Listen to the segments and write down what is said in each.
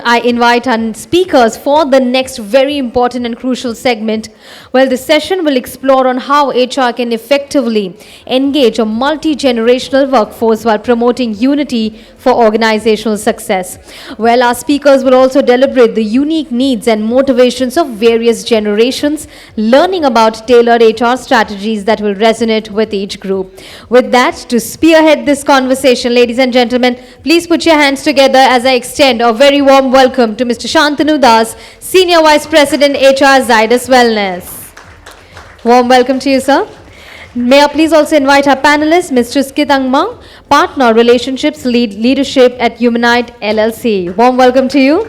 I invite our speakers for the next very important and crucial segment. Well, this session will explore on how HR can effectively engage a multi-generational workforce while promoting unity for organizational success. Well, our speakers will also deliberate the unique needs and motivations of various generations, learning about tailored HR strategies that will resonate with each group. With that, to spearhead this conversation, ladies and gentlemen, please put your hands together as I extend a very warm welcome to Mr. Shantanu Das, Senior Vice President HR, Zydus Wellness. Warm welcome to you, sir. May I please also invite our panelist, Mr. Skitangma, Partner Relationships Leadership at Humanite LLC. Warm welcome to you.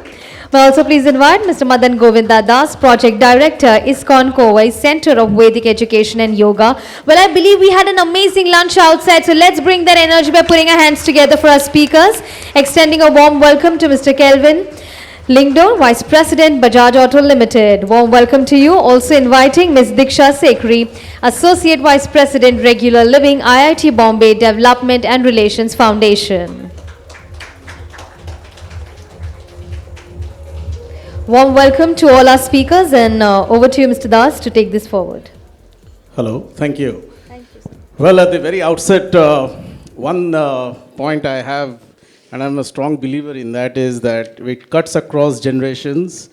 May I also please invite Mr. Madan Govinda Das, Project Director, ISKCON Kovai, Center of Vedic Education and Yoga. Well, I believe we had an amazing lunch outside, so let's bring that energy by putting our hands together for our speakers. Extending a warm welcome to Mr. Kelvin Lingdo, Vice President, Bajaj Auto Limited. Warm welcome to you. Also inviting Ms. Diksha Sekri, Associate Vice President, Regular Living, IIT Bombay Development and Relations Foundation. Warm welcome to all our speakers, and over to you, Mr. Das, to take this forward. Hello, thank you. Thank you, sir. Well, at the very outset, one point I have, and I'm a strong believer in that, is that it cuts across generations.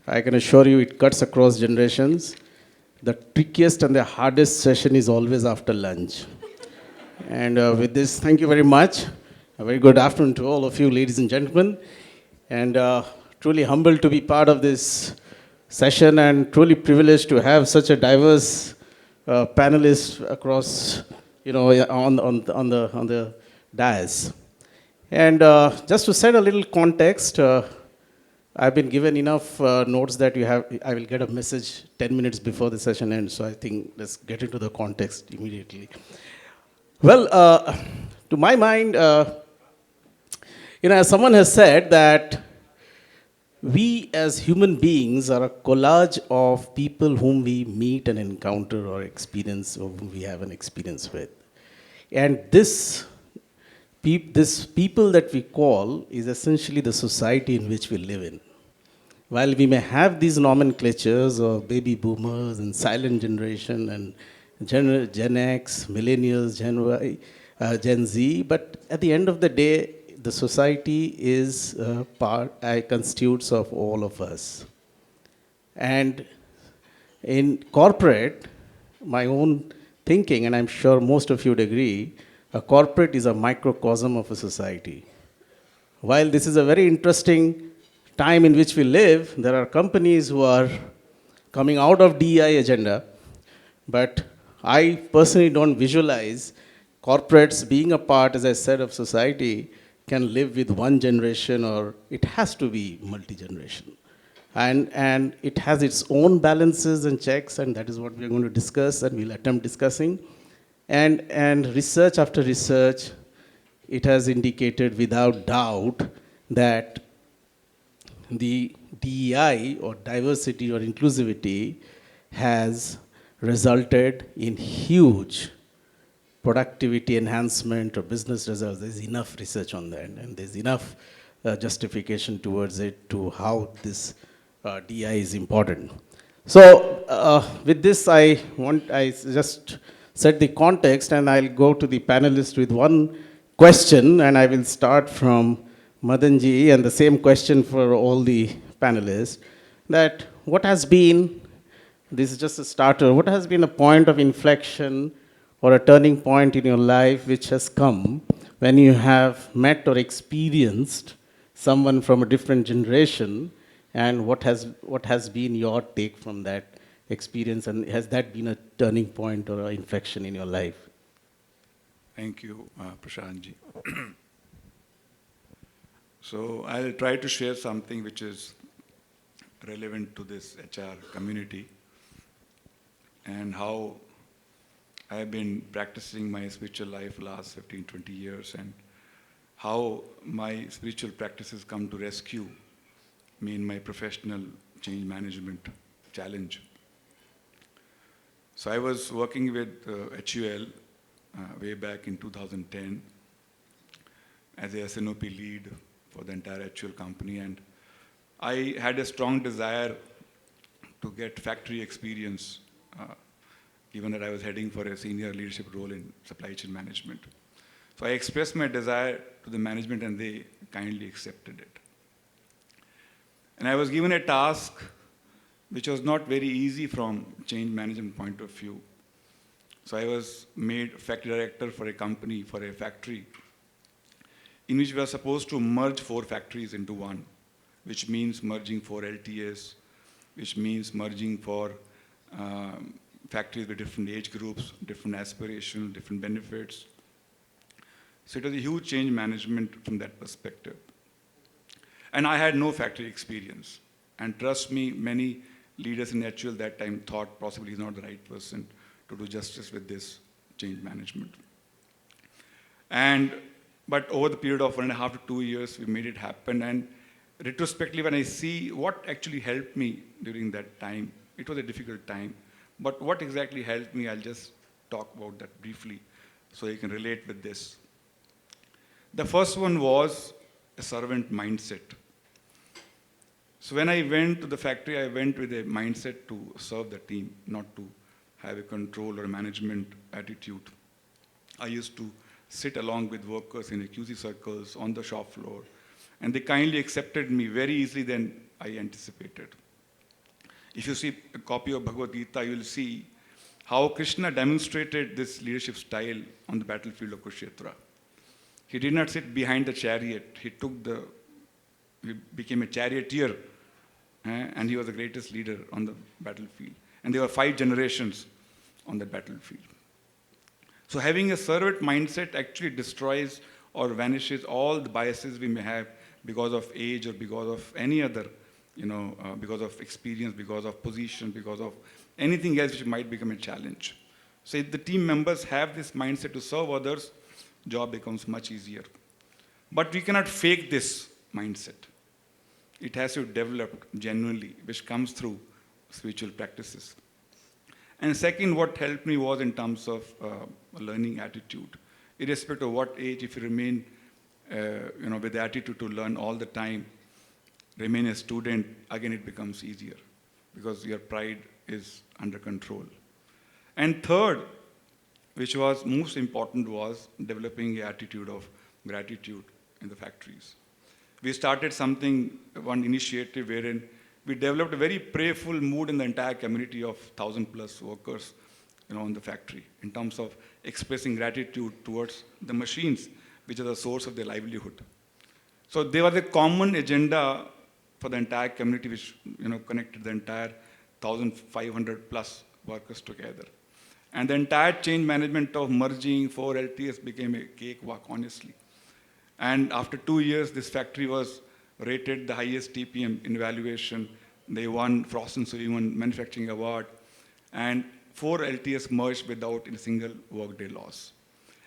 I can assure you it cuts across generations. The trickiest and the hardest session is always after lunch. And with this, thank you very much. A very good afternoon to all of you, ladies and gentlemen. And truly humbled to be part of this session and truly privileged to have such a diverse panelists across, on the dais. And just to set a little context, I've been given enough notes that I will get a message 10 minutes before the session ends. So I think let's get into the context immediately. Well, to my mind, as someone has said that we as human beings are a collage of people whom we meet and encounter or experience, or whom we have an experience with. And this people that we call is essentially the society in which we live in. While we may have these nomenclatures of baby boomers and silent generation and Gen X, millennials, Gen Z, but at the end of the day, the society is constitutes of all of us. And in corporate, my own thinking, and I'm sure most of you would agree, a corporate is a microcosm of a society. While this is a very interesting time in which we live, there are companies who are coming out of DEI agenda, but I personally don't visualize corporates being a part, as I said, of society can live with one generation, or it has to be multi-generation. And it has its own balances and checks, and that is what we're going to discuss and we'll attempt discussing. And research after research, it has indicated without doubt that the DEI, or diversity or inclusivity, has resulted in huge productivity enhancement or business results. There's enough research on that, and there's enough justification towards it to how this DI is important. So with this, I just set the context, and I'll go to the panelists with one question, and I will start from Madanji, and the same question for all the panelists, that what has been, this is just a starter, what has been a point of inflection or a turning point in your life which has come when you have met or experienced someone from a different generation, and what has been your take from that experience, and has that been a turning point or an inflection in your life? Thank you, Prashantji. So I'll try to share something which is relevant to this HR community and how I've been practicing my spiritual life last 15, 20 years, and how my spiritual practices come to rescue me in my professional change management challenge. So I was working with HUL way back in 2010 as a SNOP lead for the entire HUL company, and I had a strong desire to get factory experience, given that I was heading for a senior leadership role in supply chain management. So I expressed my desire to the management and they kindly accepted it. And I was given a task which was not very easy from change management point of view. So I was made factory director for a company, for a factory, in which we were supposed to merge 4 factories into one, which means merging 4 LTS, which means merging 4 factories with different age groups, different aspirations, different benefits. So it was a huge change management from that perspective. And I had no factory experience. And trust me, many leaders in HUL that time thought possibly he's not the right person to do justice with this change management. But over the period of 1.5 to 2 years, we made it happen. And retrospectively, when I see what actually helped me during that time, it was a difficult time. But what exactly helped me, I'll just talk about that briefly so you can relate with this. The first one was a servant mindset. So when I went to the factory, I went with a mindset to serve the team, not to have a control or management attitude. I used to sit along with workers in a QC circles on the shop floor, and they kindly accepted me very easily than I anticipated. If you see a copy of Bhagavad Gita, you will see how Krishna demonstrated this leadership style on the battlefield of Kurukshetra. He did not sit behind the chariot. He became a charioteer, and he was the greatest leader on the battlefield. And there were 5 generations on the battlefield. So having a servant mindset actually destroys or vanishes all the biases we may have because of age or because of any other, because of experience, because of position, because of anything else which might become a challenge. So if the team members have this mindset to serve others, job becomes much easier. But we cannot fake this mindset. It has to develop genuinely, which comes through spiritual practices. And second, what helped me was in terms of learning attitude. Irrespective of what age, if you remain with the attitude to learn all the time, remain a student, again it becomes easier because your pride is under control. And third, which was most important, was developing an attitude of gratitude in the factories. We started one initiative wherein we developed a very prayerful mood in the entire community of 1,000+ workers in the factory in terms of expressing gratitude towards the machines, which are the source of their livelihood. So there was a common agenda for the entire community which connected the entire 1,500+ workers together. And the entire change management of merging 4 LTS became a cakewalk, honestly. And after 2 years, this factory was rated the highest TPM in evaluation. They won Frost & Sullivan Manufacturing Award. And 4 LTS merged without a single workday loss.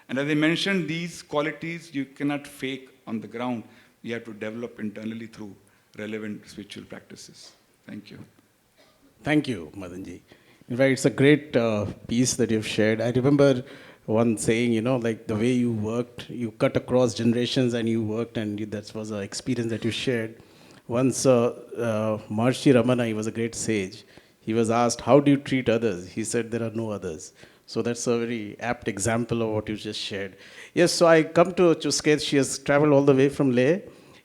And as I mentioned, these qualities you cannot fake on the ground. You have to develop internally through relevant spiritual practices. Thank you. Thank you, Madanji. In fact, it's a great piece that you've shared. I remember one saying, like the way you worked, you cut across generations and you worked, and that was an experience that you shared. Once, Maharshi Ramana, he was a great sage. He was asked, how do you treat others? He said, there are no others. So that's a very apt example of what you just shared. Yes, so I come to Chusket. She has traveled all the way from Leh.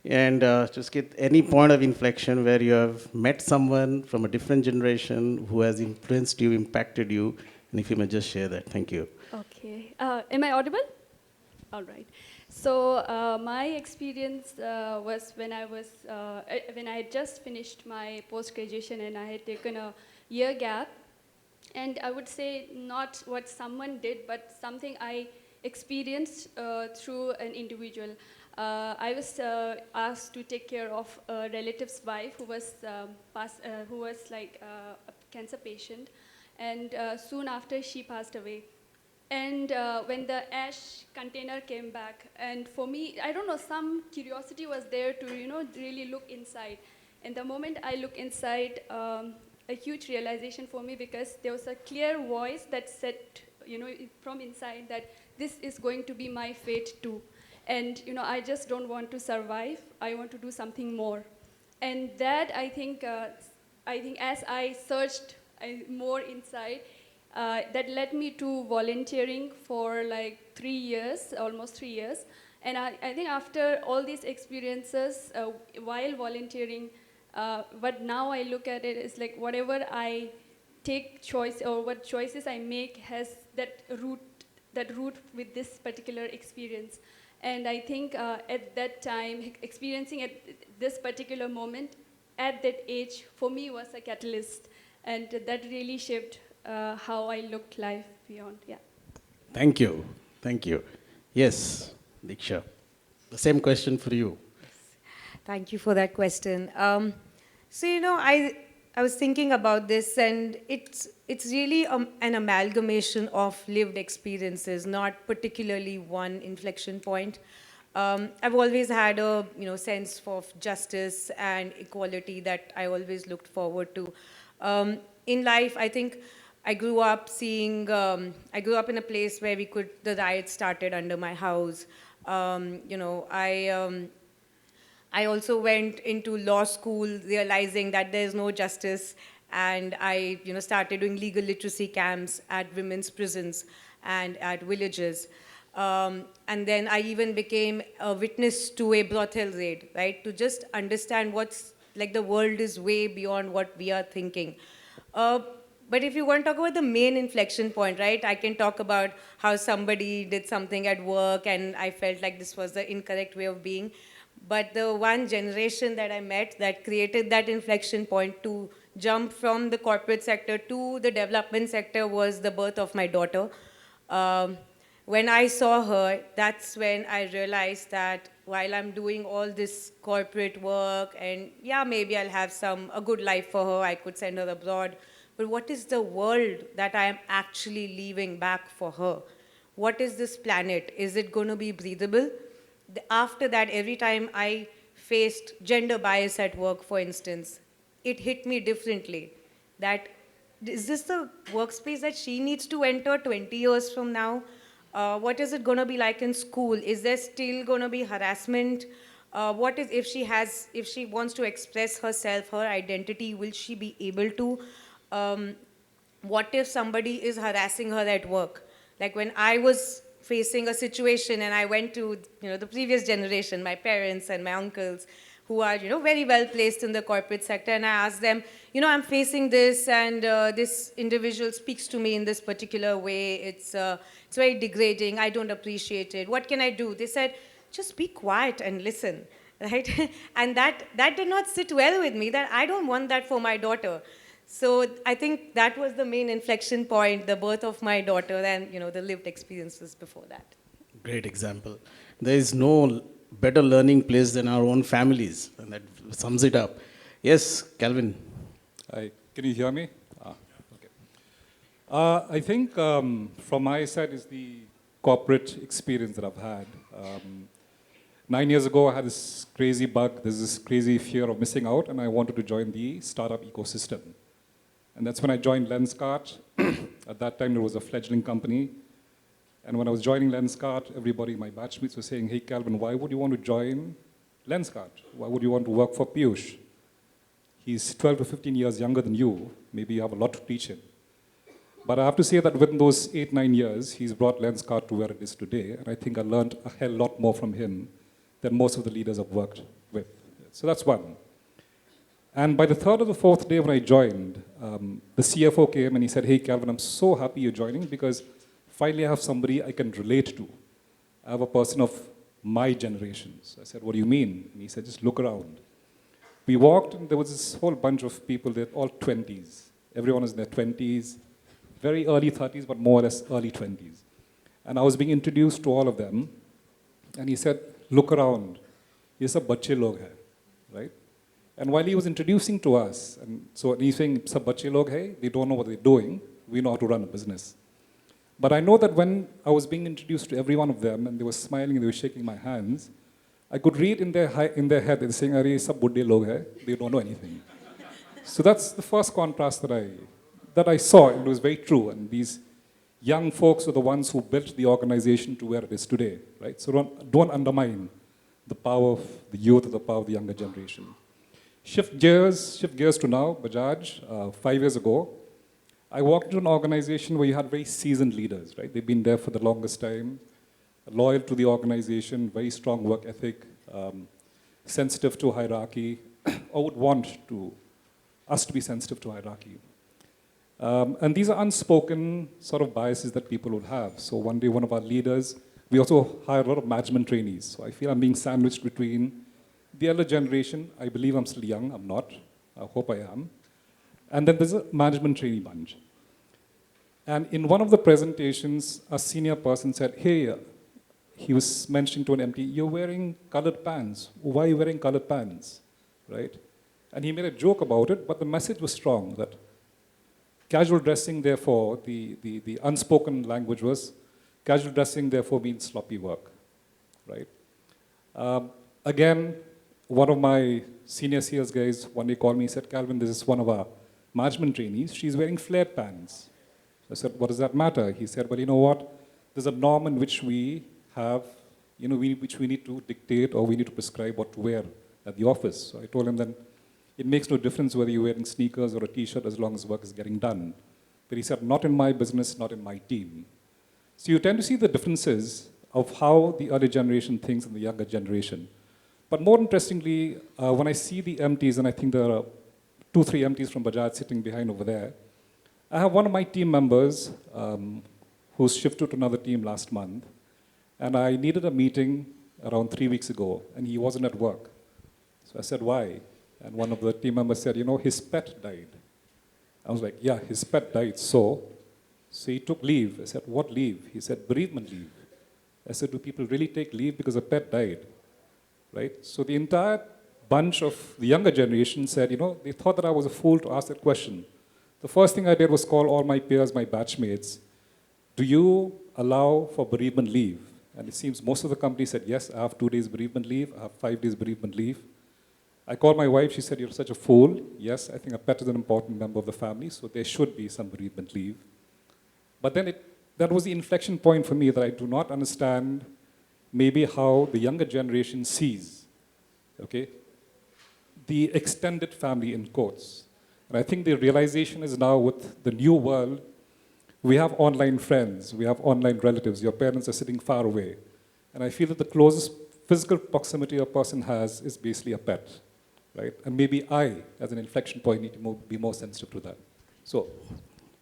And Chusket, any point of inflection where you have met someone from a different generation who has influenced you, impacted you, and if you may just share that. Thank you. Okay. Am I audible? All right. So my experience was when I had just finished my post-graduation and I had taken a year gap. And I would say not what someone did, but something I experienced through an individual. I was asked to take care of a relative's wife who was like a cancer patient, and soon after she passed away. And when the ash container came back, and for me, I don't know, some curiosity was there to really look inside. And the moment I look inside, a huge realization for me, because there was a clear voice that said, from inside, that this is going to be my fate too. And I just don't want to survive. I want to do something more. And that I think as I searched more inside, that led me to volunteering for like 3 years, almost 3 years. And I think after all these experiences, while volunteering, but now I look at it as like whatever I take choice or what choices I make has that root with this particular experience. And I think at that time, experiencing at this particular moment, at that age, for me was a catalyst. And that really shaped how I looked life beyond, yeah. Thank you. Thank you. Yes, Diksha. The same question for you. Thank you for that question. I was thinking about this, and it's really an amalgamation of lived experiences, not particularly one inflection point. I've always had a sense of justice and equality that I always looked forward to. In life, I think I grew up seeing. I grew up in a place where the riots started under my house. I also went into law school realizing that there's no justice, and I started doing legal literacy camps at women's prisons and at villages. And then I even became a witness to a brothel raid, right? To just understand what's like the world is way beyond what we are thinking. But if you want to talk about the main inflection point, right, I can talk about how somebody did something at work and I felt like this was the incorrect way of being. But the one generation that I met that created that inflection point to jump from the corporate sector to the development sector was the birth of my daughter. When I saw her, that's when I realized that while I'm doing all this corporate work, and yeah, maybe I'll have a good life for her, I could send her abroad, but what is the world that I am actually leaving back for her? What is this planet? Is it going to be breathable? After that, every time I faced gender bias at work, for instance, it hit me differently. That is this the workspace that she needs to enter 20 years from now? What is it going to be like in school? Is there still going to be harassment? What is if she wants to express herself, her identity, will she be able to? What if somebody is harassing her at work? Like when I was facing a situation and I went to the previous generation, my parents and my uncles, who are very well placed in the corporate sector, and I asked them, I'm facing this, and this individual speaks to me in this particular way. It's very degrading. I don't appreciate it. What can I do? They said, just be quiet and listen, right? And that did not sit well with me. That I don't want that for my daughter. So I think that was the main inflection point, the birth of my daughter, and the lived experiences before that. Great example. There is no better learning place than our own families, and that sums it up. Yes, Calvin. Hi, can you hear me? Okay. I think from my side is the corporate experience that I've had. 9 years ago, I had this crazy bug, there's this crazy fear of missing out, and I wanted to join the startup ecosystem. And that's when I joined Lenskart. At that time, there was a fledgling company. And when I was joining Lenskart, everybody, my batchmates were saying, hey, Calvin, why would you want to join Lenskart? Why would you want to work for Piyush? He's 12 to 15 years younger than you. Maybe you have a lot to teach him. But I have to say that within those 8-9 years, he's brought Lenskart to where it is today. And I think I learned a hell lot more from him than most of the leaders I've worked with. So that's one. And by the third or the fourth day when I joined, the CFO came and he said, hey, Calvin, I'm so happy you're joining because finally I have somebody I can relate to. I have a person of my generation. So I said, what do you mean? And he said, just look around. We walked and there was this whole bunch of people, they're all 20s. Everyone is in their 20s, very early 30s, but more or less early 20s. And I was being introduced to all of them. And he said, look around. Ye sab bacche log hai, right? And while he was introducing to us, and so he's saying, sab bacche log hai, they don't know what they're doing. We know how to run a business. But I know that when I was being introduced to every one of them, and they were smiling, and they were shaking my hands, I could read in their head, they're saying, "Arey, sab budde log hai." They don't know anything. So that's the first contrast that I saw. It was very true. And these young folks are the ones who built the organization to where it is today, right? So don't undermine the power of the youth or the power of the younger generation. Shift gears to now, Bajaj, 5 years ago. I walked into an organization where you had very seasoned leaders, right? They've been there for the longest time, loyal to the organization, very strong work ethic, sensitive to hierarchy, or would want us to be sensitive to hierarchy. And these are unspoken sort of biases that people would have. So one day, one of our leaders, we also hire a lot of management trainees. So I feel I'm being sandwiched between the elder generation. I believe I'm still young. I'm not. I hope I am. And then there's a management trainee bunch. And in one of the presentations, a senior person said, hey, he was mentioning to an MT, you're wearing colored pants. Why are you wearing colored pants? Right? And he made a joke about it, but the message was strong that casual dressing, therefore, the unspoken language was, casual dressing, therefore, means sloppy work. Right? Again, one of my senior sales guys one day called me and said, Calvin, this is one of our management trainees. She's wearing flared pants. I said, what does that matter? He said, well, you know what? There's a norm in which we have, which we need to dictate or we need to prescribe what to wear at the office. So I told him then, it makes no difference whether you're wearing sneakers or a t-shirt as long as work is getting done. But he said, not in my business, not in my team. So you tend to see the differences of how the early generation thinks and the younger generation. But more interestingly, when I see the MTs, and I think there are 2-3 MTs from Bajaj sitting behind over there, I have one of my team members who's shifted to another team last month, and I needed a meeting around 3 weeks ago, and he wasn't at work. So I said, why? And one of the team members said, his pet died. I was like, yeah, his pet died, so he took leave. I said, what leave? He said, bereavement leave. I said, do people really take leave because a pet died? Right? So the entire bunch of the younger generation said, they thought that I was a fool to ask that question. The first thing I did was call all my peers, my batchmates. Do you allow for bereavement leave? And it seems most of the companies said, yes, I have 2 days bereavement leave, I have 5 days bereavement leave. I called my wife, she said, you're such a fool. Yes, I think a pet is an important member of the family, so there should be some bereavement leave. But then that was the inflection point for me that I do not understand maybe how the younger generation sees, okay, the extended family in quotes. And I think the realization is now with the new world, we have online friends, we have online relatives, your parents are sitting far away. And I feel that the closest physical proximity a person has is basically a pet, right? And maybe I, as an inflection point, need to be more sensitive to that. So.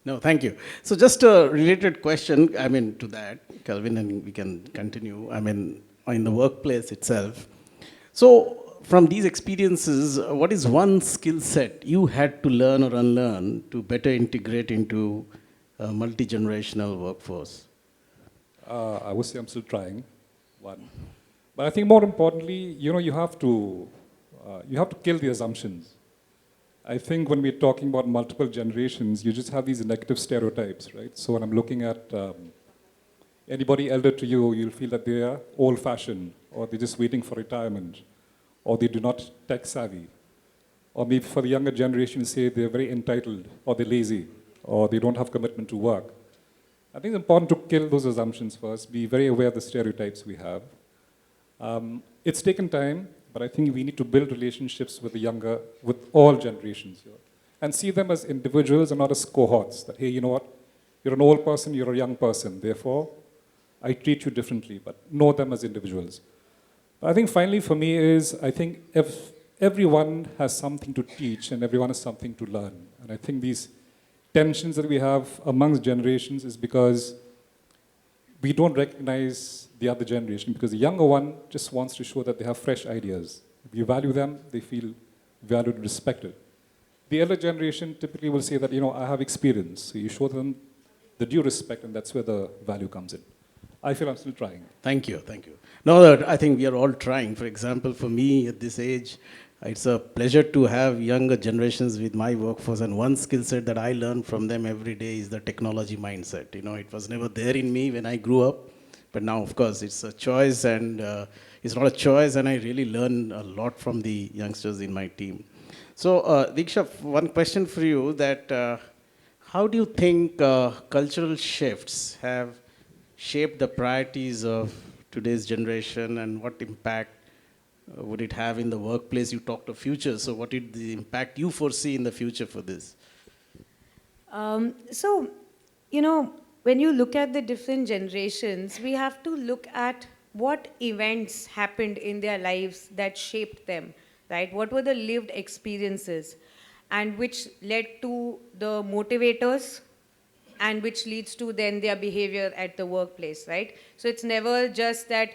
No, thank you. So just a related question, to that, Calvin, and we can continue, in the workplace itself. So from these experiences, what is one skill set you had to learn or unlearn to better integrate into a multi-generational workforce? I would say I'm still trying, one. But I think more importantly, you have to kill the assumptions. I think when we're talking about multiple generations, you just have these negative stereotypes, right? So when I'm looking at anybody elder to you, you'll feel that they are old-fashioned, or they're just waiting for retirement, or they do not tech savvy. Or maybe for the younger generation, say they're very entitled, or they're lazy, or they don't have commitment to work. I think it's important to kill those assumptions first, be very aware of the stereotypes we have. It's taken time, but I think we need to build relationships with with all generations here, and see them as individuals and not as cohorts. That, hey, you know what? You're an old person, you're a young person. Therefore, I treat you differently, but know them as individuals. But I think finally for me is, I think if everyone has something to teach and everyone has something to learn. And I think these tensions that we have amongst generations is because we don't recognize the other generation, because the younger one just wants to show that they have fresh ideas. If you value them, they feel valued and respected. The elder generation typically will say that, I have experience. So you show them the due respect, and that's where the value comes in. I feel I'm still trying. Thank you, thank you. No, I think we are all trying. For example, for me at this age, it's a pleasure to have younger generations with my workforce, and one skill set that I learn from them every day is the technology mindset. It was never there in me when I grew up, but now, of course, it's a choice, and it's not a choice, and I really learn a lot from the youngsters in my team. So, Diksha, one question for you, that how do you think cultural shifts have shaped the priorities of today's generation, and what impact would it have in the workplace? You talked of future, so what is the impact you foresee in the future for this? So, you know, when you look at the different generations, we have to look at what events happened in their lives that shaped them, right? What were the lived experiences and which led to the motivators and which leads to then their behavior at the workplace, right? So it's never just that,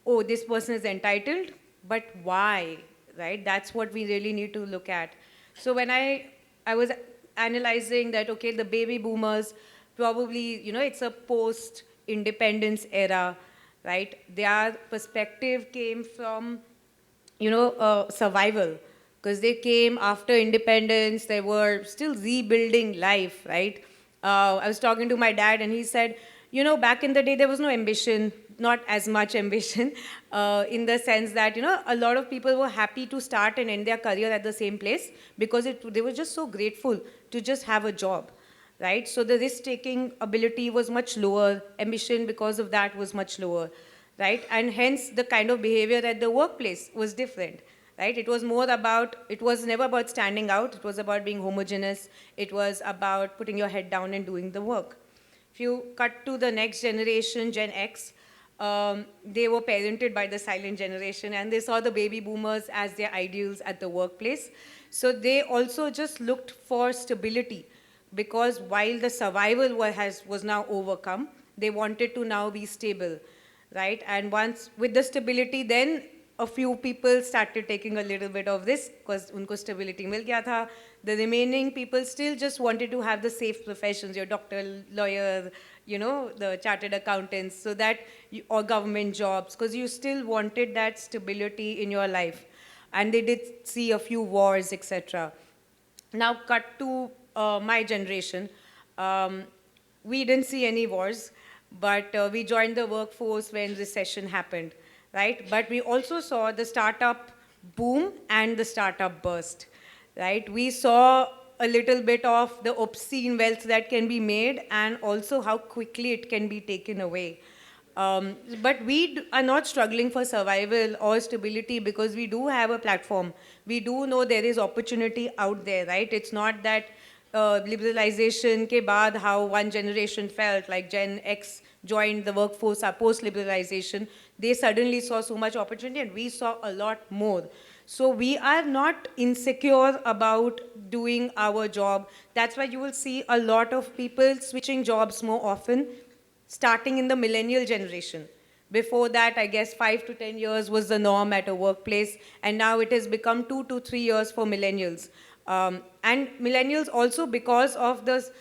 oh, this person is entitled, but why, right? That's what we really need to look at. So when I was analyzing that, okay, the baby boomers, probably, you know, it's a post-independence era, right? Their perspective came from, you know, survival, because they came after independence, they were still rebuilding life, right? I was talking to my dad and he said, you know, back in the day there was no ambition, not as much ambition, in the sense that, you know, a lot of people were happy to start and end their career at the same place because they were just so grateful to just have a job, right? So the risk-taking ability was much lower, ambition because of that was much lower, right? And hence the kind of behavior at the workplace was different, right? It was more about, it was never about standing out, it was about being homogeneous, it was about putting your head down and doing the work. If you cut to the next generation, Gen X, they were parented by the silent generation and they saw the baby boomers as their ideals at the workplace. So they also just looked for stability because while the survival was now overcome, they wanted to now be stable, right? And once with the stability, then a few people started taking a little bit of risk because unko stability mil gaya tha. The remaining people still just wanted to have the safe professions, your doctor, lawyer, you know, the chartered accountants, so that or government jobs, because you still wanted that stability in your life. And they did see a few wars, etc. Now cut to my generation. We didn't see any wars, but we joined the workforce when recession happened, right? But we also saw the startup boom and the startup burst, right? We saw a little bit of the obscene wealth that can be made and also how quickly it can be taken away. But we are not struggling for survival or stability because we do have a platform. We do know there is opportunity out there, right? It's not that liberalization ke baad how one generation felt, like Gen X joined the workforce post-liberalization. They suddenly saw so much opportunity and we saw a lot more. So we are not insecure about doing our job. That's why you will see a lot of people switching jobs more often, starting in the millennial generation. Before that, I guess 5 to 10 years was the norm at a workplace, and now it has become 2 to 3 years for millennials. And millennials also, because of this,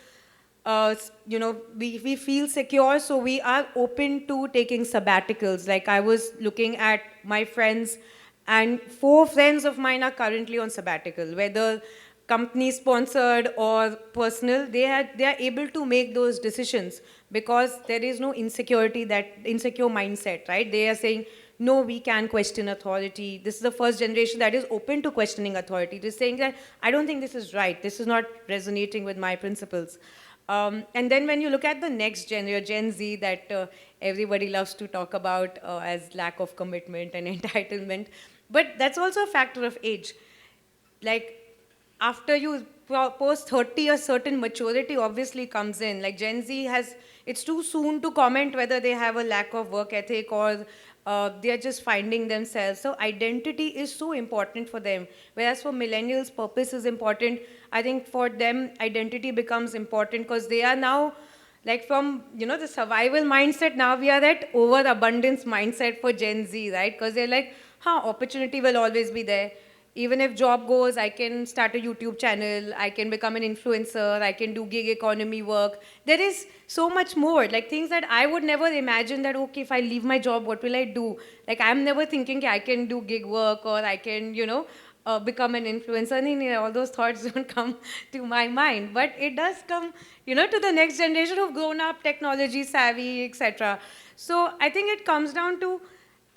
you know, we feel secure, so we are open to taking sabbaticals. Like I was looking at my friends, and 4 friends of mine are currently on sabbatical, whether company sponsored or personal. They are able to make those decisions because there is no insecurity, that insecure mindset, right? They are saying, no, we can question authority. This is the first generation that is open to questioning authority. They're saying that, I don't think this is right. This is not resonating with my principles. And then when you look at the next Gen Z, that everybody loves to talk about as lack of commitment and entitlement, but that's also a factor of age. Like, after you post 30, a certain maturity obviously comes in. Like Gen Z has, it's too soon to comment whether they have a lack of work ethic or they're just finding themselves. So identity is so important for them. Whereas for millennials, purpose is important. I think for them, identity becomes important because they are now, like from, you know, the survival mindset, now we are at overabundance mindset for Gen Z, right? Because they're like, opportunity will always be there. Even if job goes, I can start a YouTube channel, I can become an influencer, I can do gig economy work. There is so much more, like things that I would never imagine that, okay, if I leave my job, what will I do? Like I'm never thinking I can do gig work or I can, you know, become an influencer. All those thoughts don't come to my mind. But it does come, you know, to the next generation who've grown up technology savvy, etc. So I think it comes down to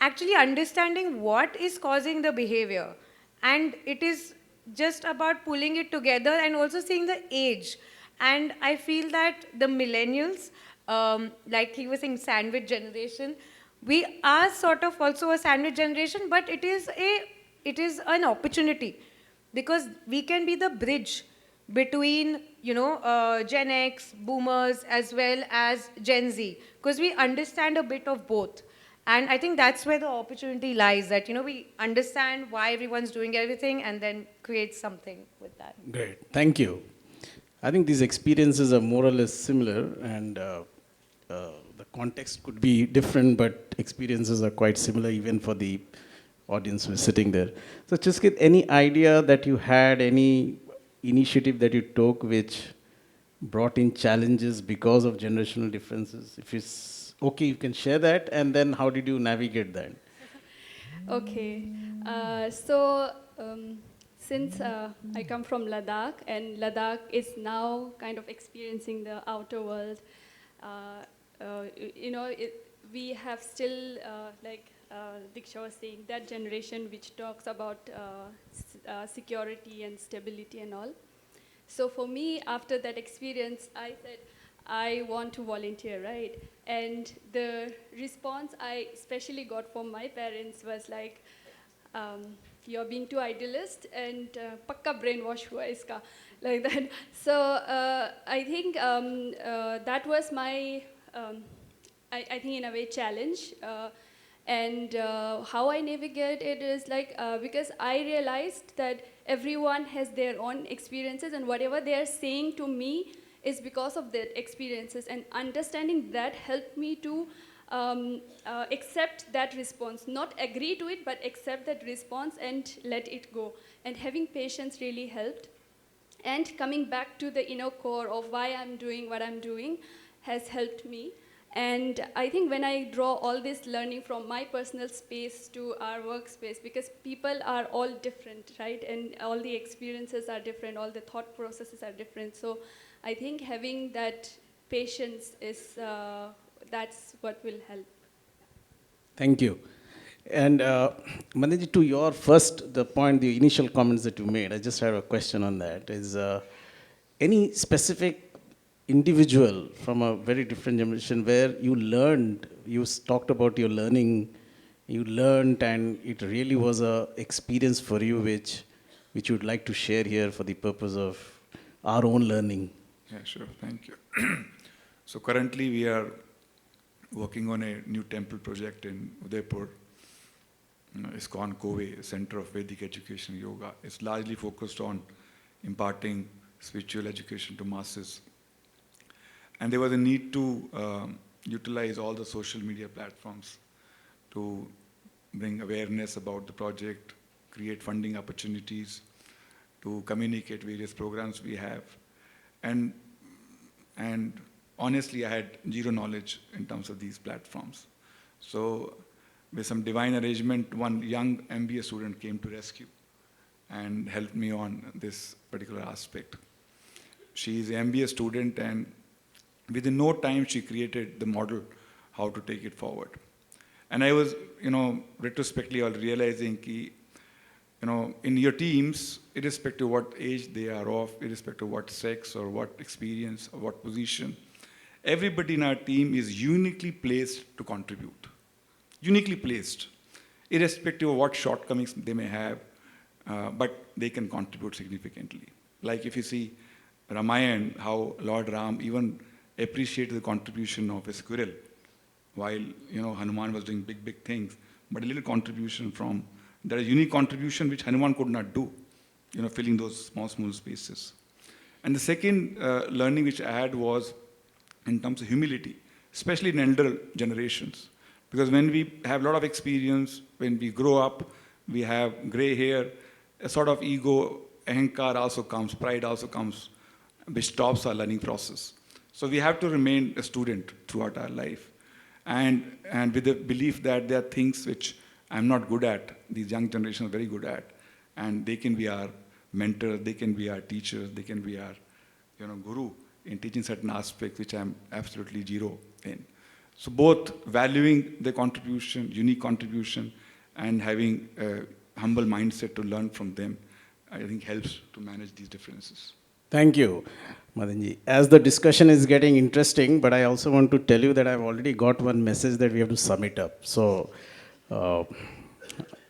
actually understanding what is causing the behavior. And it is just about pulling it together and also seeing the age. And I feel that the millennials, like he was saying, sandwich generation, We are sort of also a sandwich generation, but it is an opportunity, because we can be the bridge between, Gen X, boomers, as well as Gen Z, because we understand a bit of both. And I think that's where the opportunity lies, that, we understand why everyone's doing everything and then create something with that. Great, thank you. I think these experiences are more or less similar, and the context could be different, but experiences are quite similar even for the audience who is sitting there. So, Chiskit, any idea that you had, any initiative that you took which brought in challenges because of generational differences? If it's okay, you can share that, and then how did you navigate that? Okay, so since I come from Ladakh, and Ladakh is now kind of experiencing the outer world, we have still, Diksha was saying, that generation which talks about security and stability and all. So for me, after that experience, I said, I want to volunteer, right? And the response I especially got from my parents was like, you're being too idealist and pakka brainwash hua iska, like that. So I think that was my, I think in a way, challenge. And how I navigate it is like, because I realized that everyone has their own experiences, and whatever they are saying to me is because of their experiences, and understanding that helped me to accept that response, not agree to it, but accept that response and let it go. And having patience really helped. And coming back to the inner core of why I'm doing what I'm doing has helped me. And I think when I draw all this learning from my personal space to our workspace, because people are all different, right? And all the experiences are different, all the thought processes are different. So I think having that patience is, that's what will help. Thank you. And Manoj, to your first, the point, the initial comments that you made, I just have a question on that. Is any specific individual from a very different generation where you learned, you talked about your learning, you learned, and it really was a experience for you which you'd like to share here for the purpose of our own learning? Yeah, sure. Thank you. So currently we are working on a new temple project in Udaipur. It's called Conclave, Center of Vedic Education Yoga. It's largely focused on imparting spiritual education to masses. And there was a need to utilize all the social media platforms to bring awareness about the project, create funding opportunities, to communicate various programs we have. And honestly, I had zero knowledge in terms of these platforms. So with some divine arrangement, one young MBA student came to rescue and helped me on this particular aspect. She is an MBA student, and within no time, she created the model how to take it forward. And I was, retrospectively realizing that, in your teams, irrespective of what age they are of, irrespective of what sex or what experience or what position, everybody in our team is uniquely placed to contribute. Uniquely placed, irrespective of what shortcomings they may have, but they can contribute significantly. Like if you see Ramayana, how Lord Ram even appreciated the contribution of a squirrel, while Hanuman was doing big things, but a little contribution from, there is unique contribution which Hanuman could not do, filling those small spaces. And the second learning which I had was in terms of humility, especially in elder generations. Because when we have a lot of experience, when we grow up, we have gray hair, a sort of ego, ahankar also comes, pride also comes, which stops our learning process. So we have to remain a student throughout our life. And with the belief that there are things which I'm not good at, these young generations are very good at, and they can be our mentor, they can be our teachers, they can be our guru in teaching certain aspects which I'm absolutely zero in. So both valuing the contribution, unique contribution, and having a humble mindset to learn from them, I think helps to manage these differences. Thank you, Madanji. As the discussion is getting interesting, but I also want to tell you that I've already got one message that we have to sum it up. So uh,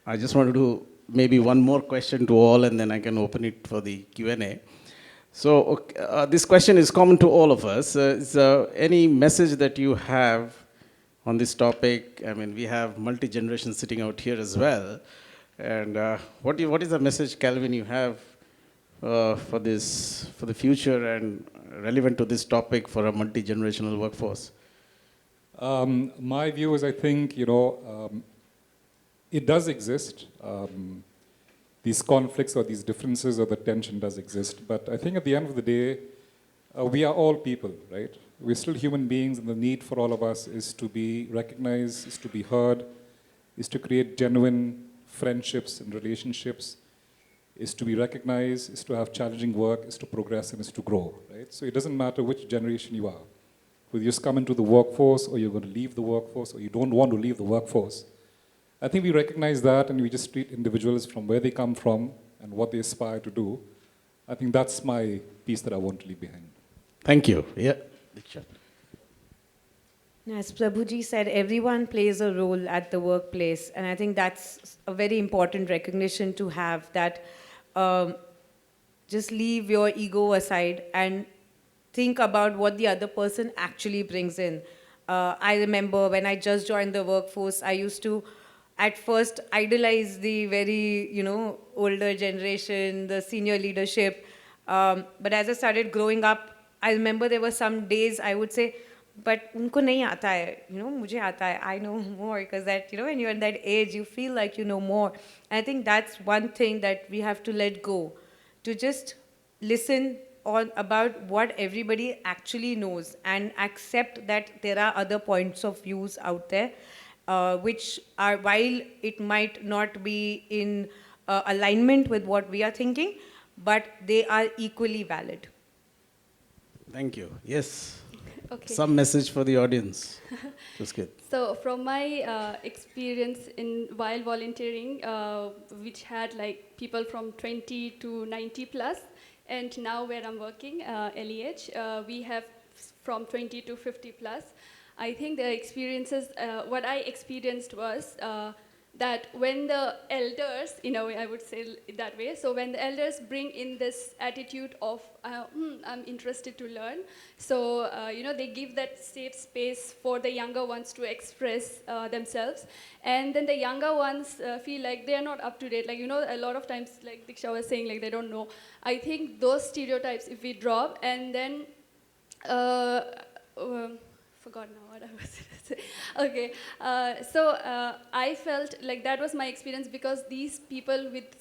I just wanted to maybe one more question to all, and then I can open it for the Q&A. So this question is common to all of us. Is any message that you have on this topic? I mean, we have multi-generation sitting out here as well. And what is the message, Calvin, you have for the future and relevant to this topic for a multi-generational workforce? My view is, I think, it does exist. These conflicts or these differences or the tension does exist. But I think at the end of the day, we are all people, right? We're still human beings, and the need for all of us is to be recognized, is to be heard, is to create genuine friendships and relationships, is to be recognized, is to have challenging work, is to progress, and is to grow, right? So it doesn't matter which generation you are. Whether you just come into the workforce, or you're going to leave the workforce, or you don't want to leave the workforce. I think we recognize that, and we just treat individuals from where they come from and what they aspire to do. I think that's my piece that I want to leave behind. Thank you. Yeah, Diksha. As Prabhuji said, everyone plays a role at the workplace, and I think that's a very important recognition to have, that just leave your ego aside and think about what the other person actually brings in. I remember when I just joined the workforce, I used to at first idolize the very, older generation, the senior leadership. But as I started growing up, I remember there were some days I would say, but unko nahi aata hai, mujhe aata hai, I know more, because that, when you're in that age, you feel like you know more. And I think that's one thing that we have to let go, to just listen on about what everybody actually knows and accept that there are other points of views out there, which are, while it might not be in alignment with what we are thinking, but they are equally valid. Thank you. Yes. Okay. Some message for the audience. Just good. So from my experience while volunteering, which had like people from 20 to 90 plus, and now where I'm working, LEH, we have from 20 to 50 plus. I think the experiences, what I experienced was that when the elders, in a way, I would say it that way, so when the elders bring in this attitude of, I'm interested to learn, so, they give that safe space for the younger ones to express themselves, and then the younger ones feel like they're not up to date, like, a lot of times, like Diksha was saying, like, they don't know. I think those stereotypes, if we drop, and then, forgot now what I was going to say. Okay, so I felt like that was my experience, because these people with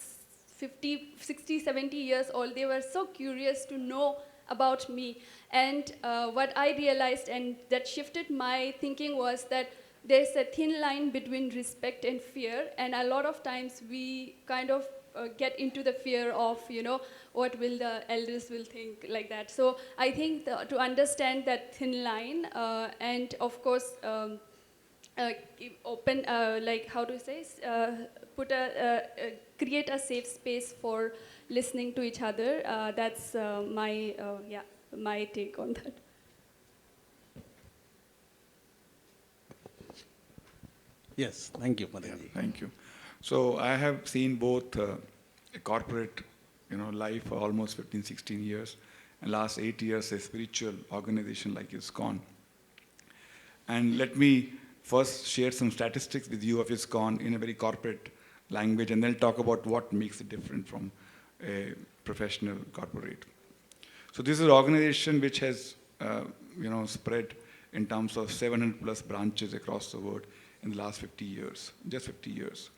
50, 60, 70 years old, they were so curious to know about me. And what I realized, and that shifted my thinking, was that there's a thin line between respect and fear, and a lot of times we kind of get into the fear of, what will the elders will think, like that. So I think to understand that thin line, and of course, open, like how to say, create a safe space for listening to each other. That's my take on that. Yes, thank you, Madanji. Thank you. So I have seen both a corporate, life for almost 15, 16 years, and last 8 years a spiritual organization like ISKCON. And let me first share some statistics with you of ISKCON in a very corporate language, and then talk about what makes it different from a professional corporate. So this is an organization which has, spread in terms of 700 plus branches across the world in the last 50 years, just 50 years.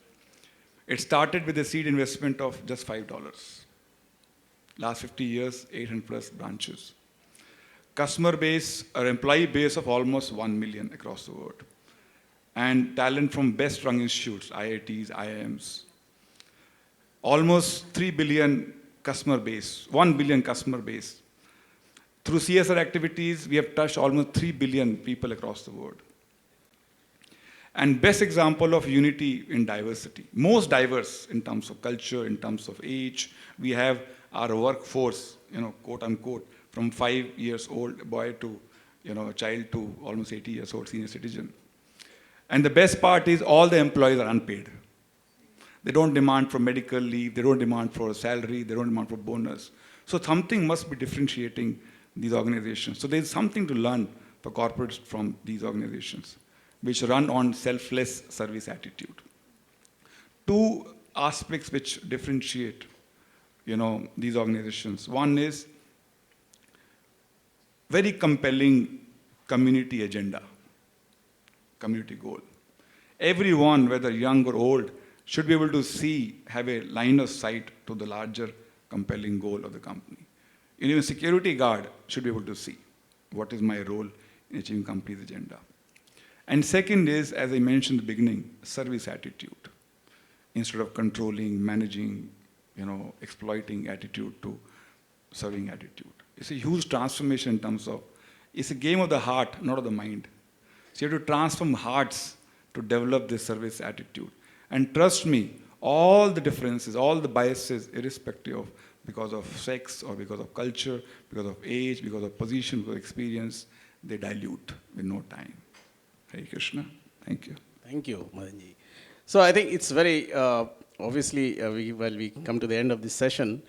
It started with a seed investment of just $5. Last 50 years, 800 plus branches. Customer base or employee base of almost 1 million across the world. And talent from best rung institutes, IITs, IIMs. Almost 3 billion customer base, 1 billion customer base. Through CSR activities, we have touched almost 3 billion people across the world. And best example of unity in diversity. Most diverse in terms of culture, in terms of age. We have our workforce, quote unquote, from 5 years old boy to, a child to almost 80 years old senior citizen. And the best part is all the employees are unpaid. They don't demand for medical leave, they don't demand for a salary, they don't demand for bonus. So something must be differentiating these organizations. So there's something to learn for corporates from these organizations, which run on selfless service attitude. Two aspects which differentiate, these organizations. One is very compelling community agenda, community goal. Everyone, whether young or old, should be able to have a line of sight to the larger compelling goal of the company. Even a security guard should be able to see what is my role in achieving company's agenda. And second is, as I mentioned in the beginning, service attitude. Instead of controlling, managing, exploiting attitude to serving attitude. It's a huge transformation in terms of, it's a game of the heart, not of the mind. So you have to transform hearts to develop this service attitude. And trust me, all the differences, all the biases, irrespective of because of sex or because of culture, because of age, because of position, because of experience, they dilute with no time. Hare Krishna. Thank you. Thank you, Madanji. So I think it's very, obviously, while we come to the end of this session,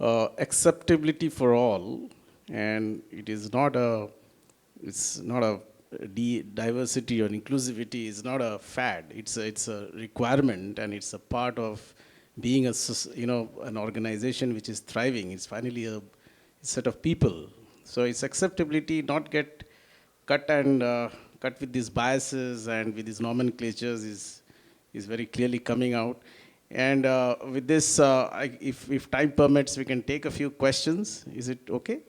acceptability for all, and it's not a diversity or inclusivity is not a fad. It's a requirement, and it's a part of being an organization which is thriving. It's finally a set of people. So its acceptability not get cut with these biases and with these nomenclatures is very clearly coming out. And with this, if time permits, we can take a few questions. Is it okay?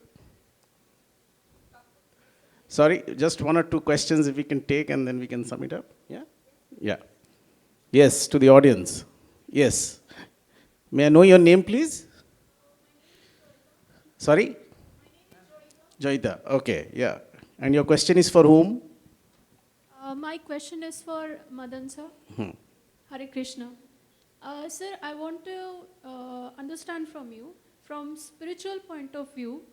Sorry, just one or two questions if we can take, and then we can sum it up. Yeah? Yeah. Yes, to the audience. Yes. May I know your name, please? Sorry? Joyita. Okay, yeah. And your question is for whom? My question is for Madan sir. Hare Krishna. Sir, I want to understand from you, from spiritual point of view,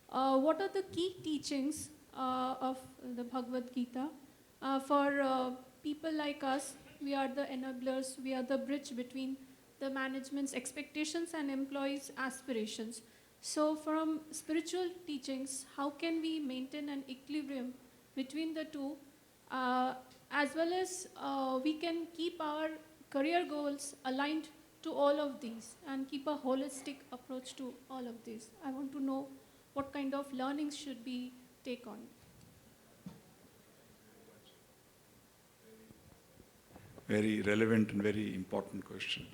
what are the key teachings of the Bhagavad Gita for people like us? We are the enablers, we are the bridge between the management's expectations and employees' aspirations. So from spiritual teachings, how can we maintain an equilibrium between the two, as well as we can keep our career goals aligned to all of these and keep a holistic approach to all of these? I want to know what kind of learnings should we take on. Very relevant and very important question.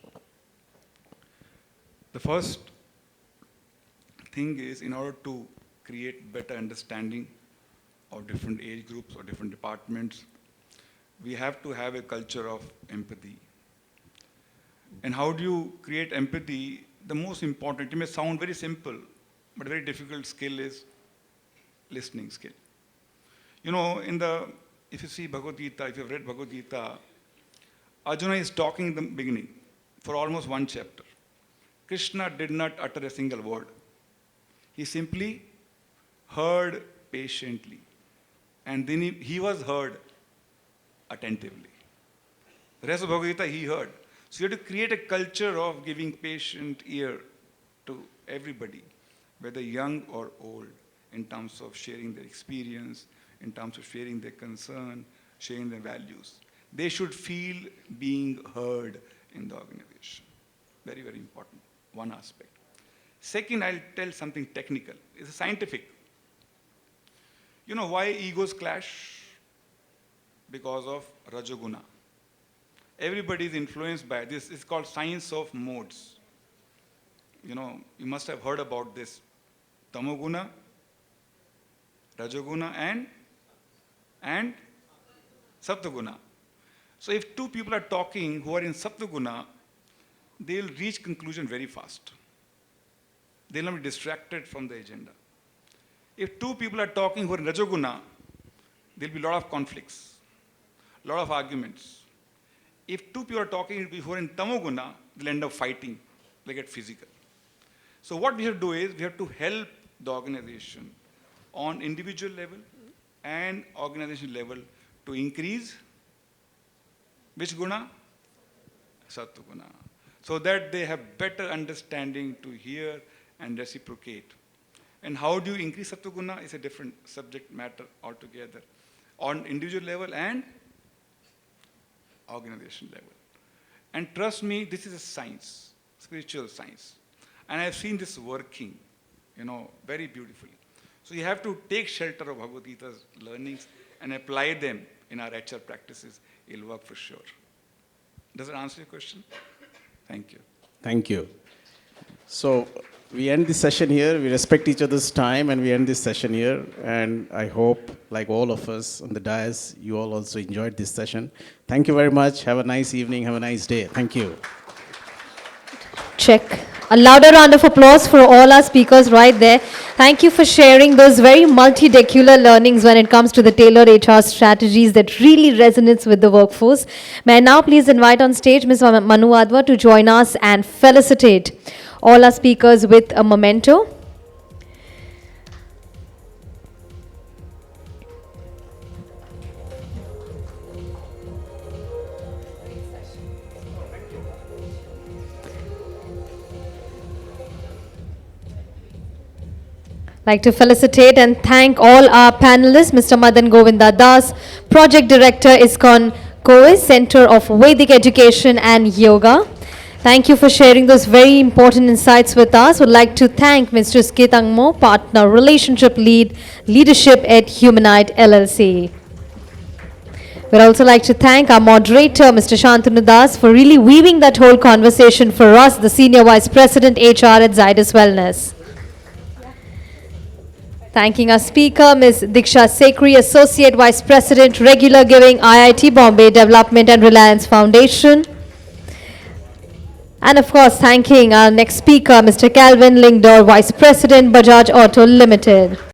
The first thing is, in order to create better understanding of different age groups or different departments, we have to have a culture of empathy. And how do you create empathy? The most important, it may sound very simple, but a very difficult skill is listening skill. If you see Bhagavad Gita, if you've read Bhagavad Gita, Arjuna is talking in the beginning for almost one chapter. Krishna did not utter a single word. He simply heard patiently. And then he was heard attentively. The rest of Bhagavad Gita he heard. So you have to create a culture of giving patient ear to everybody, whether young or old, in terms of sharing their experience, in terms of sharing their concern, sharing their values. They should feel being heard in the organization. Very, very important, one aspect. Second, I'll tell something technical. It's scientific. You know why egos clash? Because of Rajoguna. Everybody is influenced by this. It's called science of modes. You must have heard about this. Tamoguna, Rajoguna, and Sattva-guna. So if two people are talking who are in Sattva-guna, they'll reach conclusion very fast. They'll not be distracted from the agenda. If two people are talking who are in Rajoguna, there'll be a lot of conflicts, a lot of arguments. If two people are talking who are in Tamoguna, they'll end up fighting, they get physical. So what we have to do is we have to help the organization on individual level and organization level to increase which guna? Sattva-guna. So that they have better understanding to hear and reciprocate. And how do you increase Sattva-guna is a different subject matter altogether on individual level and organization level. And trust me, this is a science, spiritual science. And I've seen this working, very beautifully. So you have to take shelter of Bhagavad Gita's learnings and apply them in our HR practices. It'll work for sure. Does it answer your question? Thank you. Thank you. So we end this session here. We respect each other's time and we end this session here. And I hope, like all of us on the dais, you all also enjoyed this session. Thank you very much. Have a nice evening. Have a nice day. Thank you. Check. A louder round of applause for all our speakers right there. Thank you for sharing those very multi-decular learnings when it comes to the tailored HR strategies that really resonates with the workforce. May I now please invite on stage Ms. Manu Adwa to join us and felicitate all our speakers with a memento. Like to felicitate and thank all our panelists, Mr. Madan Govinda Das, Project Director, ISKCON COE, Center of Vedic Education and Yoga. Thank you for sharing those very important insights with us. Would like to thank Mr. Skitangmo, Partner, Relationship Lead, Leadership at Humanite LLC. We'd also like to thank our moderator, Mr. Shantanu Das, for really weaving that whole conversation for us, the Senior Vice President, HR at Zydus Wellness. Thanking our speaker, Ms. Diksha Sekri, Associate Vice President, Regular Giving, IIT Bombay Development and Reliance Foundation. And of course, thanking our next speaker, Mr. Calvin Lingdor, Vice President, Bajaj Auto Limited.